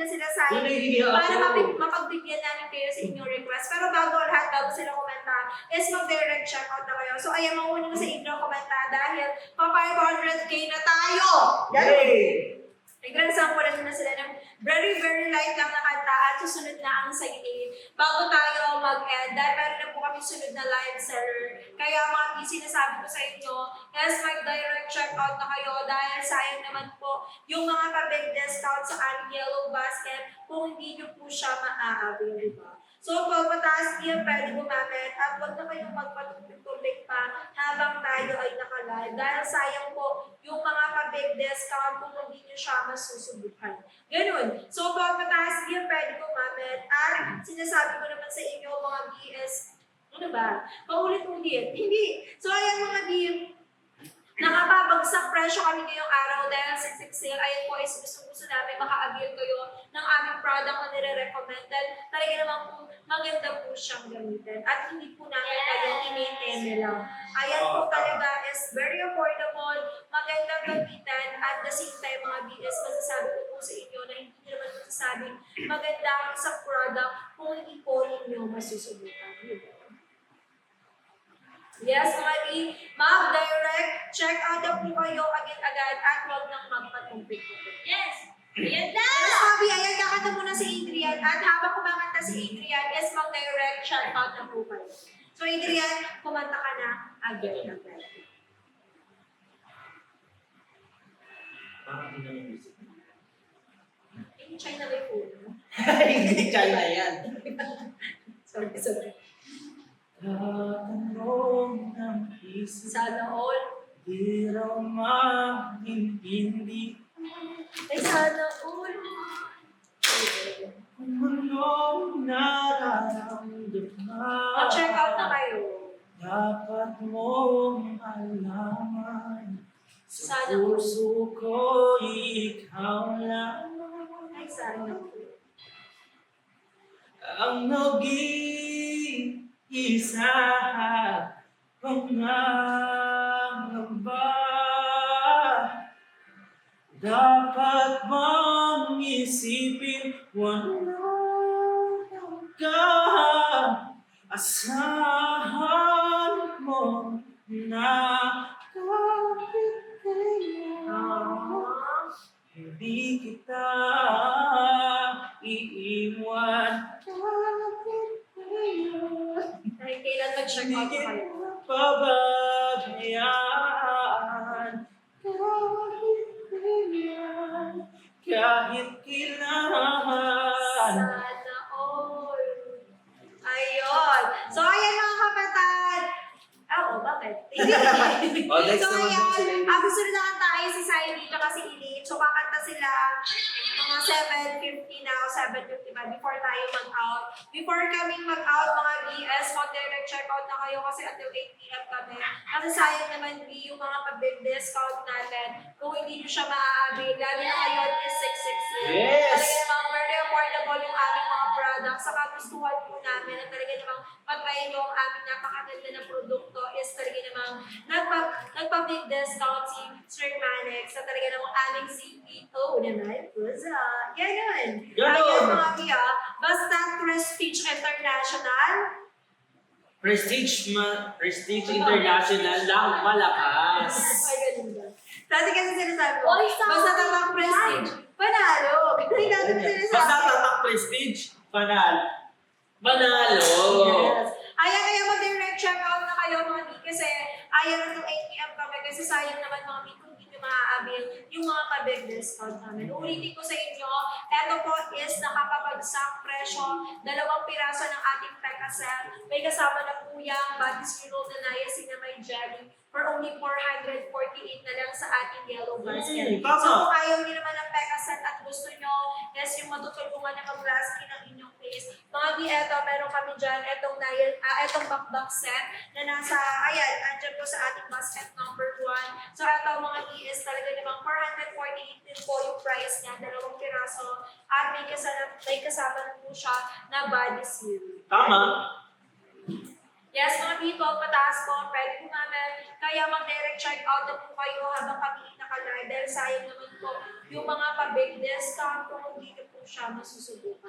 na sila sayang para mapagbigyan namin kayo sa inyong request. Pero bago lahat, bago sila kumanta, is mag-direct checkout na kayo. So ayan, mauna ko sa inyo kumanta dahil pa 500k na tayo! Yay! Grand sample na sila ng very light lang na kanta at susunod na ang side 8 bago tayo mag-end. Dahil meron na po kami sunod na live seller. Kaya mga busy, sinasabi ko sa inyo, yes, mag-direct checkout na kayo dahil sayang naman po yung mga pa-big discount sa aming Yellow Basket kung hindi nyo po siya maa-avail, diba? So, pag mataas niya, pwede gumamit at huwag na kayong magpatumpik pa habang tayo ay nakalive. Dahil sayang po yung mga pa-big discount kung hindi nyo siya masusubukan. Ganun. So, pag mataas niya, pwede gumamit. At sinasabi ko naman sa inyo, mga BS, ano ba? Paulit-ulit. Hindi. So, ayan mga BS, nakapabagsak presyo kami ngayong araw dahil 6-6 sale. Ayan po is gusto namin maka-avail kayo ng aming product na nire-recommend. Dahil talaga naman po maganda po siyang gamitin. At hindi po namin kayo inintende lang. Ayan po talaga is very affordable, magandang gamitin. At the same time mga BS, masasabi ko po sa inyo na hindi nyo naman masasabing maganda ang isang product kung hindi po ninyo masusubukan. Yes, mga mag-direct, check out na po kayo agad-agad at huwag nang magpatumpik-tumpik. Yes! Ayan na! Yes, Bobby, ayan, kakanta muna si Adrian at habang kumakanta si Adrian, yes, mag-direct, check out na po kayo. So Adrian, kumanta ka na agad-agad. Parang hindi naman music. Hindi China ba yung phone? Hindi China yan. Sorry. Tatanong ng isip, Sana all. di raw maintindi Ay, sana all. kung anong nararamdaman. Check out na kayo. Dapat mong alaman, sa Sana all. puso ko ikaw lang Ay, sana all. ang nag-iisa. Pangangamba, dapat bang isipin walang ka? Asahan mo na kahit kailan hindi kita iiwan. Kahit kailan Ay, kailan mag-check out na kayo? pababayaan kahit kailan, kahit kailan. Sana all. Ayun. So, ayan mga kapatid. Oo, bakit? Oh, next So, naman ayan. si Lady. Gusto rin naman tayo si Siley at si Elite. So, kakanta sila mga 7:50 na o 7:55 before tayo mag-out. Before kaming mag-out, mga BS, mag-direct check-out na kayo kasi until 8 p.m. kami. Kasi sayang naman yung mga pag-big discount natin kung hindi nyo siya maa-avail. Lalo na ngayon is 666. Yes! Talaga namang very affordable yung aming mga products. Saka gustuhan po namin na talaga namang pag-try nyo ang aming napakaganda na produkto is talaga namang nagpa-big discount si Sir Manex na talaga namang aming CEO na may pusa. Ganun. Ayun mga Pia. Basta Prestige International. Prestige International lang malakas. Ay, ganun ba? Dati kasi sinasabi ko, Oy, sa- basta tatak Prestige, panalo. Kasi dati sinasabi. Basta tatak Prestige, panalo. Yes. Kaya mag-direct check out na kayo mga di kasi ayaw na itong 8 p.m. kami kasi sayang naman mga di kung hindi nyo maa-avail yung mga pa-big discount namin. Uulitin ko sa inyo, eto po is nakapabagsak presyo, 2 piraso ng ating Pekasel. May kasama na po yung body zero na niacin na may jelly for only 448 na lang sa ating Yellow Basket. Tama. So kung ayaw nyo naman ng Pekasel at gusto nyo, yes, yung matutulungan na mag-lasky ng inyong face, mga eto, meron kami dyan, etong backback set na nasa, ayan, andyan po sa ating basket number 1. So, eto mga is talaga namang 448 din po yung price niya, 2 piraso, at may kasama na po siya na body seal. Tama. Yes, mga people, pataas po, pwede po namin. Kaya mag-direct check out na po kayo habang kami nakalive dahil sayang naman po yung mga pa-big discount kung hindi nyo po siya siya masusubukan.